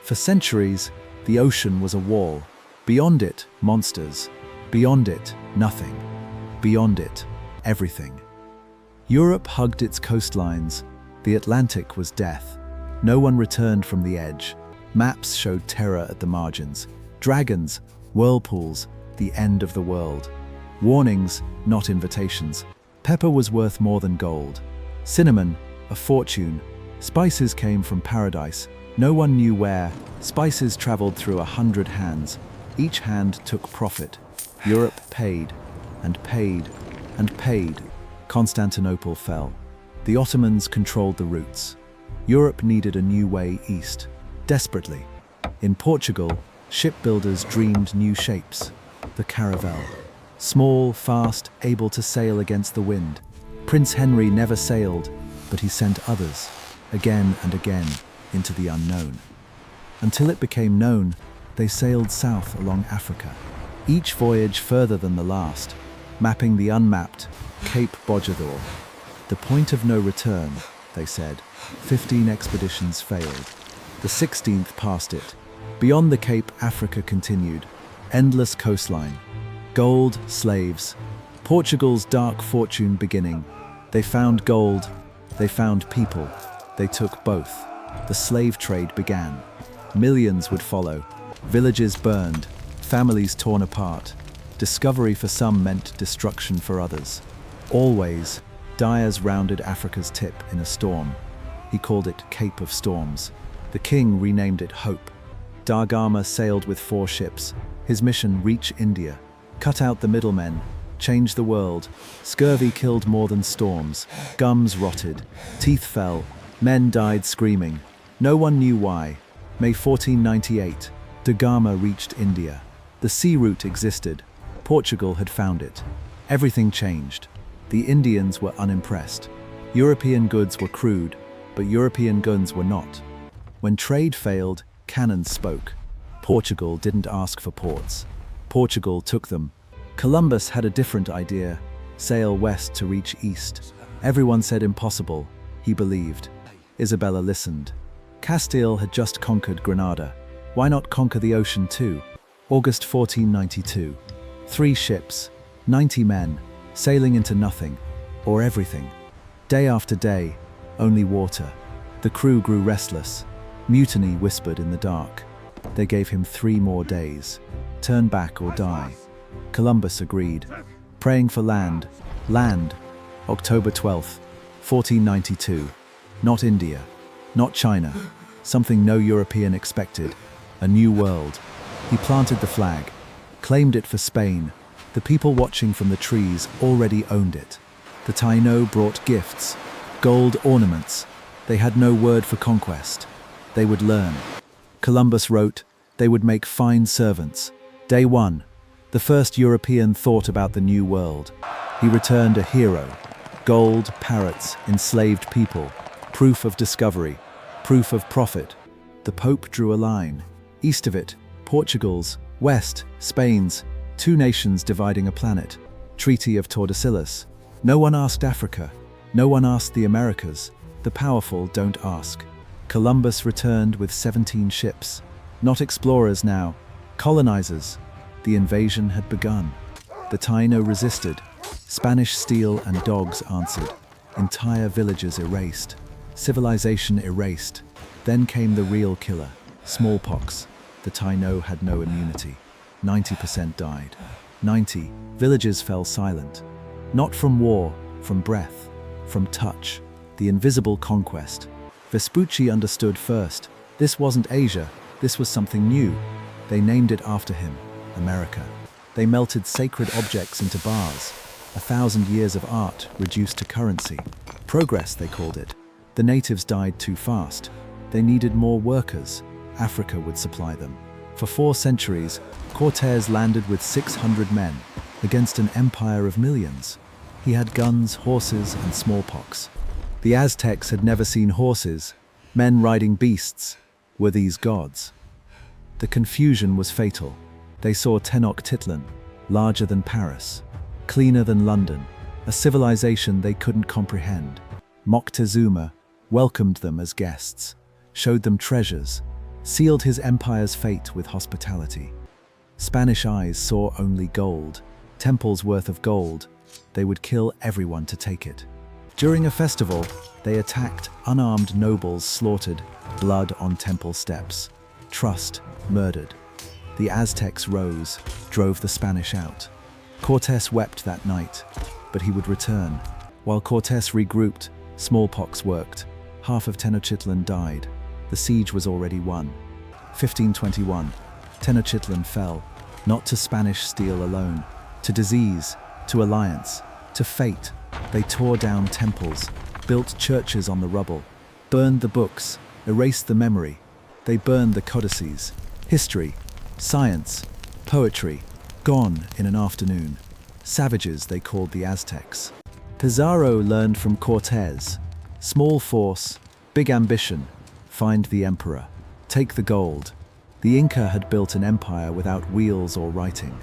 For centuries, the ocean was a wall. Beyond it, monsters. Beyond it, nothing. Beyond it, everything. Europe hugged its coastlines. The Atlantic was death. No one returned from the edge. Maps showed terror at the margins. Dragons, whirlpools, the end of the world. Warnings, not invitations. Pepper was worth more than gold. Cinnamon, a fortune. Spices came from paradise. No one knew where. Spices traveled through 100 hands. Each hand took profit. Europe paid, and paid, and paid. Constantinople fell. The Ottomans controlled the routes. Europe needed a new way east, desperately. In Portugal, shipbuilders dreamed new shapes. The caravel. Small, fast, able to sail against the wind. Prince Henry never sailed, but he sent others, again and again, into the unknown. Until it became known, they sailed south along Africa. Each voyage further than the last, mapping the unmapped Cape Bojador. The point of no return, they said. 15 expeditions failed. The 16th passed it. Beyond the Cape, Africa continued. Endless coastline. Gold, slaves. Portugal's dark fortune beginning. They found gold. They found people. They took both. The slave trade began. Millions would follow. Villages burned. Families torn apart. Discovery for some meant destruction for others. Always, Dyers rounded Africa's tip in a storm. He called it Cape of Storms. The king renamed it Hope. Da Gama sailed with 4 ships. His mission: reach India. Cut out the middlemen. Change the world. Scurvy killed more than storms. Gums rotted. Teeth fell. Men died screaming. No one knew why. May 1498, Da Gama reached India. The sea route existed. Portugal had found it. Everything changed. The Indians were unimpressed. European goods were crude, but European guns were not. When trade failed, cannons spoke. Portugal didn't ask for ports. Portugal took them. Columbus had a different idea: sail west to reach east. Everyone said impossible. He believed. Isabella listened. Castile had just conquered Granada. Why not conquer the ocean too? August 1492. 3 ships, 90 men, sailing into nothing, or everything. Day after day, only water. The crew grew restless. Mutiny whispered in the dark. They gave him 3 more days. Turn back or die. Columbus agreed. Praying for land. Land. October 12th, 1492. Not India. Not China. Something no European expected. A new world. He planted the flag. Claimed it for Spain. The people watching from the trees already owned it. The Taino brought gifts. Gold ornaments. They had no word for conquest. They would learn. Columbus wrote, they would make fine servants. Day 1. The first European thought about the new world. He returned a hero. Gold, parrots, enslaved people. Proof of discovery. Proof of profit. The Pope drew a line. East of it, Portugal's. West, Spain's. 2 nations dividing a planet. Treaty of Tordesillas. No one asked Africa. No one asked the Americas. The powerful don't ask. Columbus returned with 17 ships. Not explorers now. Colonizers. The invasion had begun. The Taino resisted. Spanish steel and dogs answered. Entire villages erased. Civilization erased. Then came the real killer. Smallpox. The Taino had no immunity. 90% died. 90. Villages fell silent. Not from war, from breath, from touch. The invisible conquest. Vespucci understood first. This wasn't Asia. This was something new. They named it after him. America. They melted sacred objects into bars. 1,000 years of art reduced to currency. Progress, they called it. The natives died too fast. They needed more workers. Africa would supply them. For 4 centuries, Cortés landed with 600 men against an empire of millions. He had guns, horses, and smallpox. The Aztecs had never seen horses. Men riding beasts. Were these gods? The confusion was fatal. They saw Tenochtitlan, larger than Paris, cleaner than London, a civilization they couldn't comprehend. Moctezuma welcomed them as guests, showed them treasures, sealed his empire's fate with hospitality. Spanish eyes saw only gold, temples worth of gold. They would kill everyone to take it. During a festival, they attacked unarmed nobles, slaughtered, blood on temple steps. Trust murdered. The Aztecs rose, drove the Spanish out. Cortés wept that night, but he would return. While Cortés regrouped, smallpox worked. Half of Tenochtitlan died. The siege was already won. 1521, Tenochtitlan fell, not to Spanish steel alone, to disease, to alliance, to fate. They tore down temples, built churches on the rubble, burned the books, erased the memory. They burned the codices, history, science, poetry, gone in an afternoon. Savages, they called the Aztecs. Pizarro learned from Cortés. Small force, big ambition. Find the emperor. Take the gold. The Inca had built an empire without wheels or writing.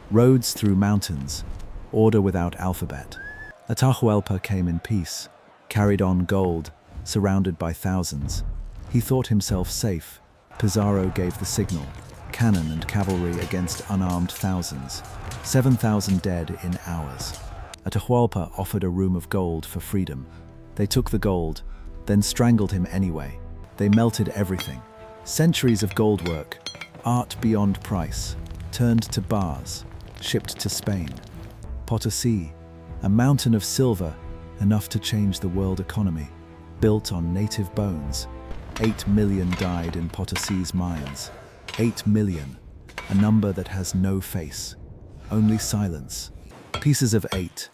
Roads through mountains. Order without alphabet. Atahualpa came in peace, carried on gold, surrounded by thousands. He thought himself safe. Pizarro gave the signal. Cannon and cavalry against unarmed thousands. 7,000 dead in hours. Atahualpa offered a room of gold for freedom. They took the gold, then strangled him anyway. They melted everything. Centuries of gold work, art beyond price, turned to bars, shipped to Spain. Potosí, a mountain of silver, enough to change the world economy, built on native bones. 8 million died in Potosí's mines. 8 million, a number that has no face, only silence. Pieces of 8,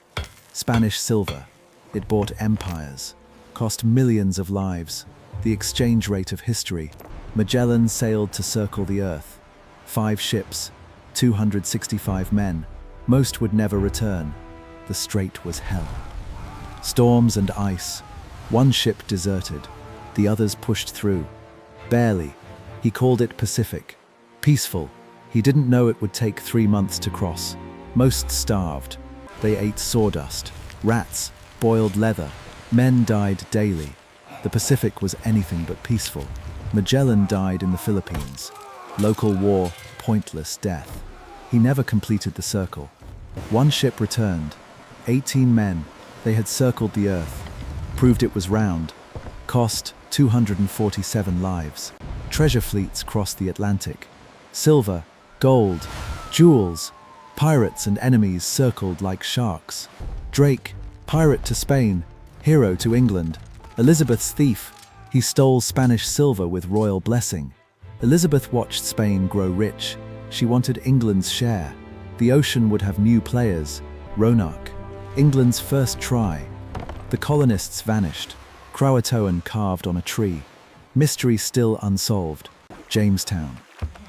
Spanish silver. It bought empires, cost millions of lives. The exchange rate of history. Magellan sailed to circle the earth. 5 ships, 265 men. Most would never return. The strait was hell. Storms and ice. One ship deserted. The others pushed through. Barely. He called it Pacific. Peaceful. He didn't know it would take 3 months to cross. Most starved. They ate sawdust, rats, boiled leather. Men died daily. The Pacific was anything but peaceful. Magellan died in the Philippines. Local war, pointless death. He never completed the circle. One ship returned. 18 men. They had circled the earth. Proved it was round. Cost 247 lives. Treasure fleets crossed the Atlantic. Silver, gold, jewels. Pirates and enemies circled like sharks. Drake, pirate to Spain, hero to England. Elizabeth's thief. He stole Spanish silver with royal blessing. Elizabeth watched Spain grow rich. She wanted England's share. The ocean would have new players. Roanoke. England's first try. The colonists vanished. Croatoan carved on a tree. Mystery still unsolved. Jamestown.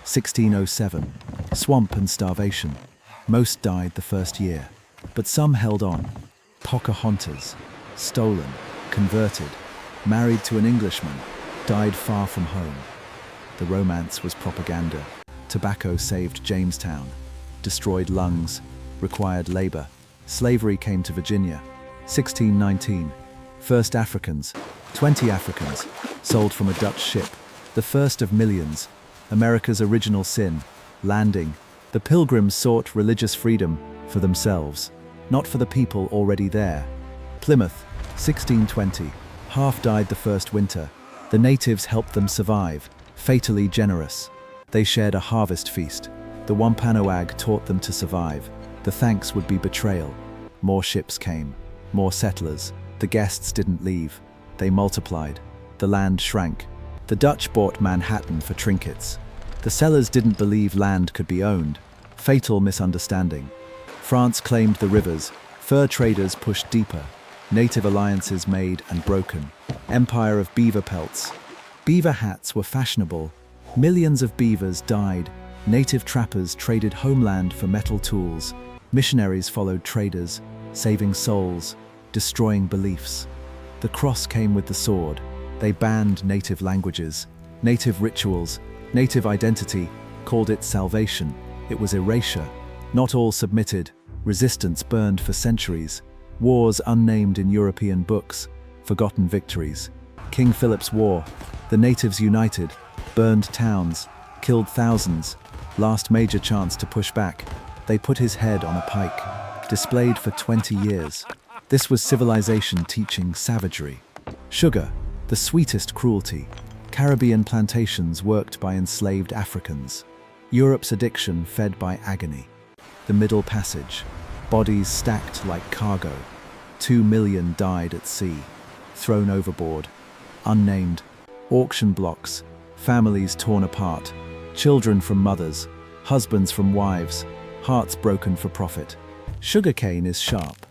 1607. Swamp and starvation. Most died the first year, but some held on. Pocahontas. Stolen. Converted. Married to an Englishman. Died far from home. The romance was propaganda. Tobacco saved Jamestown. Destroyed lungs. Required labor. Slavery came to Virginia. 1619. First Africans. 20 Africans. Sold from a Dutch ship. The first of millions. America's original sin. Landing. The Pilgrims sought religious freedom for themselves, not for the people already there. Plymouth. 1620. Half died the first winter. The natives helped them survive, fatally generous. They shared a harvest feast. The Wampanoag taught them to survive. The thanks would be betrayal. More ships came, more settlers. The guests didn't leave. They multiplied. The land shrank. The Dutch bought Manhattan for trinkets. The sellers didn't believe land could be owned. Fatal misunderstanding. France claimed the rivers. Fur traders pushed deeper. Native alliances made and broken. Empire of beaver pelts. Beaver hats were fashionable. Millions of beavers died. Native trappers traded homeland for metal tools. Missionaries followed traders, saving souls, destroying beliefs. The cross came with the sword. They banned native languages, native rituals, native identity, called it salvation. It was erasure. Not all submitted. Resistance burned for centuries. Wars unnamed in European books. Forgotten victories. King Philip's War. The natives united. burned towns, killed thousands. Last major chance to push back, they put his head on a pike, displayed for 20 years. This was civilization teaching savagery. Sugar, the sweetest cruelty. Caribbean plantations worked by enslaved Africans. Europe's addiction fed by agony. The Middle Passage, bodies stacked like cargo. 2 million died at sea, thrown overboard. Unnamed, auction blocks, families torn apart, children from mothers, husbands from wives, hearts broken for profit. Sugarcane is sharp,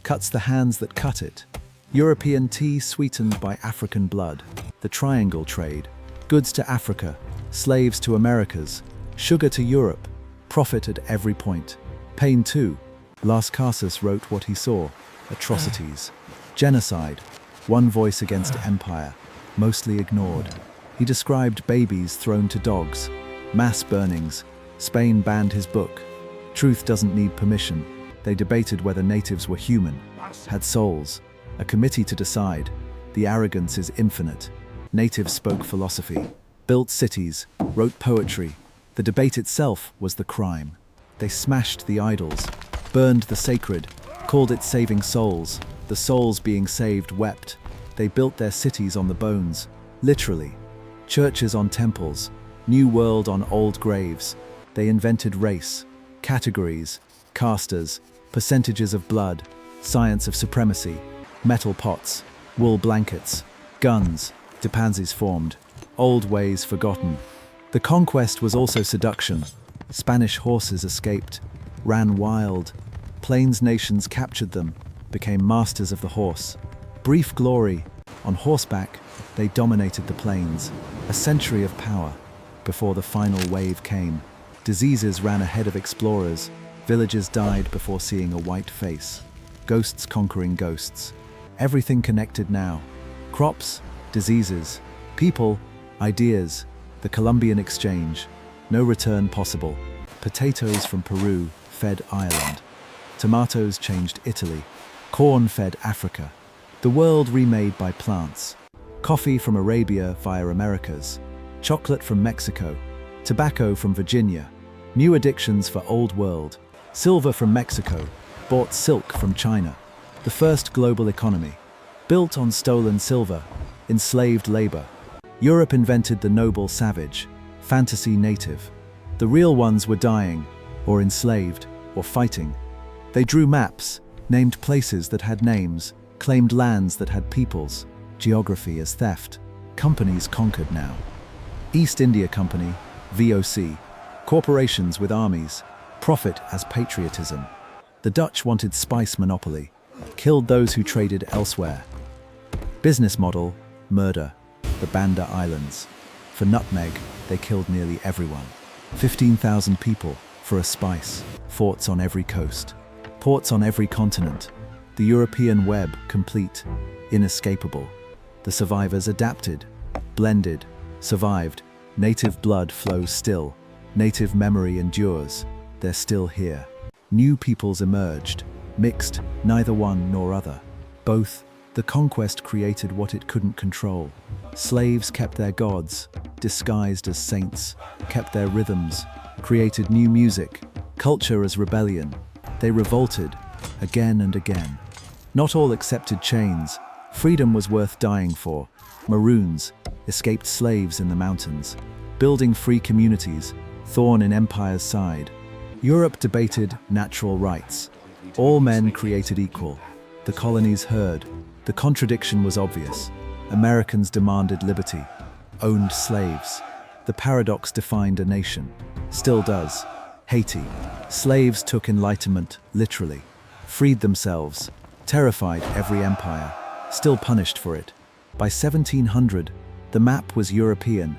cuts the hands that cut it. European tea sweetened by African blood. The triangle trade, goods to Africa, slaves to Americas, sugar to Europe, profit at every point. Pain too. Las Casas wrote what he saw, atrocities, genocide, one voice against empire, mostly ignored. He described babies thrown to dogs, mass burnings. Spain banned his book. Truth doesn't need permission. They debated whether natives were human, had souls. A committee to decide. The arrogance is infinite. Natives spoke philosophy, built cities, wrote poetry. The debate itself was the crime. They smashed the idols, burned the sacred, called it saving souls. The souls being saved wept. They built their cities on the bones, literally. Churches on temples, new world on old graves. They invented race, categories, castes, percentages of blood, science of supremacy, metal pots, wool blankets, guns, Pansies formed, old ways forgotten. The conquest was also seduction. Spanish horses escaped, ran wild. Plains nations captured them, became masters of the horse. Brief glory, on horseback, they dominated the plains. A century of power, before the final wave came. Diseases ran ahead of explorers. Villages died before seeing a white face. Ghosts conquering ghosts. Everything connected now. Crops, diseases, people, ideas, the Columbian exchange, no return possible. Potatoes from Peru fed Ireland. Tomatoes changed Italy. Corn fed Africa. The world remade by plants. Coffee from Arabia via Americas. Chocolate from Mexico. Tobacco from Virginia. New addictions for Old World. Silver from Mexico. Bought silk from China. The first global economy. Built on stolen silver. Enslaved labor. Europe invented the noble savage, fantasy native. The real ones were dying, or enslaved, or fighting. They drew maps, named places that had names, claimed lands that had peoples, geography as theft. Companies conquered now. East India Company, VOC, corporations with armies, profit as patriotism. The Dutch wanted spice monopoly, killed those who traded elsewhere. Business model, murder, the Banda Islands. For nutmeg, they killed nearly everyone. 15,000 people for a spice. Forts on every coast. Ports on every continent. The European web complete, inescapable. The survivors adapted, blended, survived. Native blood flows still. Native memory endures. They're still here. New peoples emerged, mixed, neither one nor other. Both. The conquest created what it couldn't control. Slaves kept their gods, disguised as saints, kept their rhythms, created new music, culture as rebellion. They revolted, again and again. Not all accepted chains. Freedom was worth dying for. Maroons, escaped slaves in the mountains. Building free communities, thorn in empire's side. Europe debated natural rights. All men created equal. The colonies heard. The contradiction was obvious. Americans demanded liberty, owned slaves. The paradox defined a nation. Still does. Haiti. Slaves took enlightenment literally, freed themselves, terrified every empire, still punished for it. By 1700, the map was European,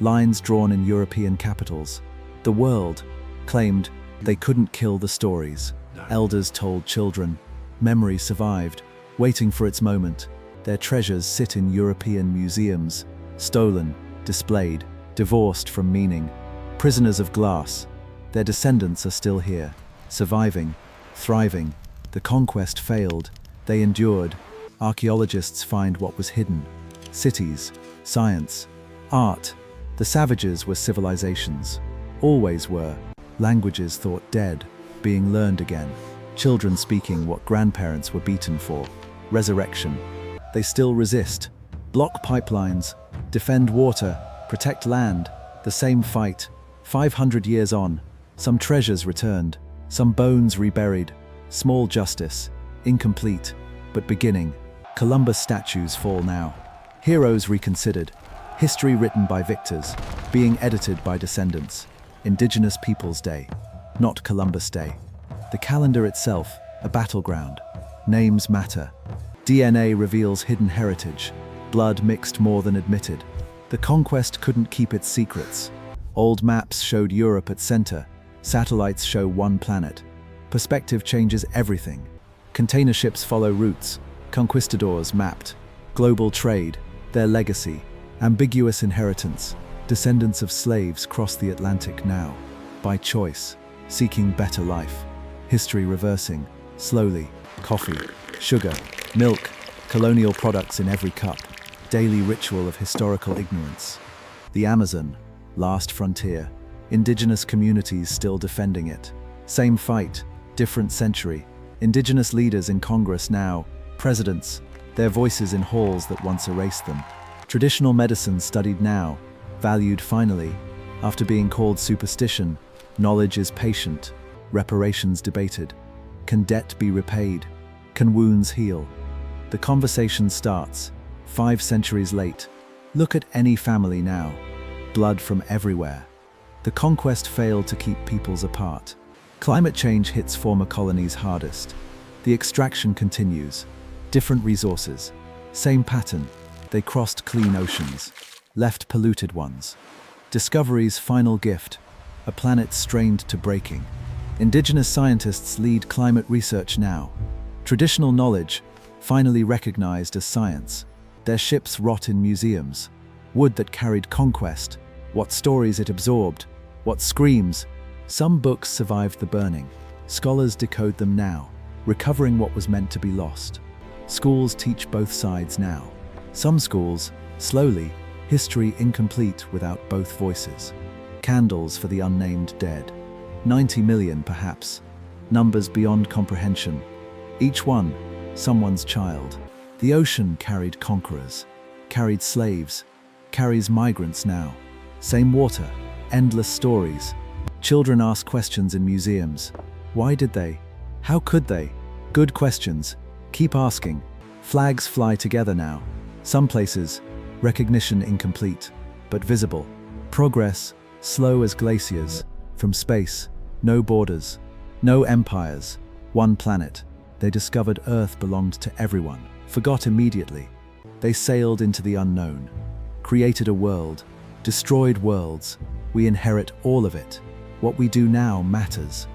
lines drawn in European capitals. The world claimed they couldn't kill the stories. Elders told children. Memory survived, waiting for its moment. Their treasures sit in European museums, stolen, displayed, divorced from meaning. Prisoners of glass. Their descendants are still here, surviving, thriving. The conquest failed. They endured. Archaeologists find what was hidden. Cities, science, art. The savages were civilizations. Always were. Languages thought dead, being learned again. Children speaking what grandparents were beaten for. Resurrection. They still resist. Block pipelines, defend water, protect land. The same fight. 500 years on. Some treasures returned. Some bones reburied. Small justice. Incomplete, but beginning. Columbus statues fall now. Heroes reconsidered. History written by victors, being edited by descendants. Indigenous Peoples' Day, not Columbus Day. The calendar itself, a battleground. Names matter. DNA reveals hidden heritage. Blood mixed more than admitted. The conquest couldn't keep its secrets. Old maps showed Europe at center. Satellites show one planet. Perspective changes everything. Container ships follow routes. Conquistadors mapped. Global trade, their legacy. Ambiguous inheritance. Descendants of slaves cross the Atlantic now. By choice, seeking better life. History reversing, slowly. Coffee, sugar, milk, colonial products in every cup. Daily ritual of historical ignorance. The Amazon, last frontier. Indigenous communities still defending it. Same fight, different century. Indigenous leaders in Congress now. Presidents, their voices in halls that once erased them. Traditional medicine studied now, valued finally. After being called superstition, knowledge is patient, reparations debated. Can debt be repaid? Can wounds heal? The conversation starts, 5 centuries late. Look at any family now. Blood from everywhere. The conquest failed to keep peoples apart. Climate change hits former colonies hardest. The extraction continues. Different resources. Same pattern. They crossed clean oceans, left polluted ones. Discovery's final gift, a planet strained to breaking. Indigenous scientists lead climate research now. Traditional knowledge, finally recognized as science. Their ships rot in museums. Wood that carried conquest, what stories it absorbed, what screams. Some books survived the burning. Scholars decode them now, recovering what was meant to be lost. Schools teach both sides now. Some schools, slowly, history incomplete without both voices. Candles for the unnamed dead. 90 million, perhaps. Numbers beyond comprehension. Each one, someone's child. The ocean carried conquerors, carried slaves, carries migrants now. Same water, endless stories. Children ask questions in museums. Why did they? How could they? Good questions. Keep asking. Flags fly together now. Some places, recognition incomplete, but visible. Progress, slow as glaciers. From space, no borders, no empires, one planet. They discovered Earth belonged to everyone, forgot immediately. They sailed into the unknown, created a world, destroyed worlds. We inherit all of it. What we do now matters.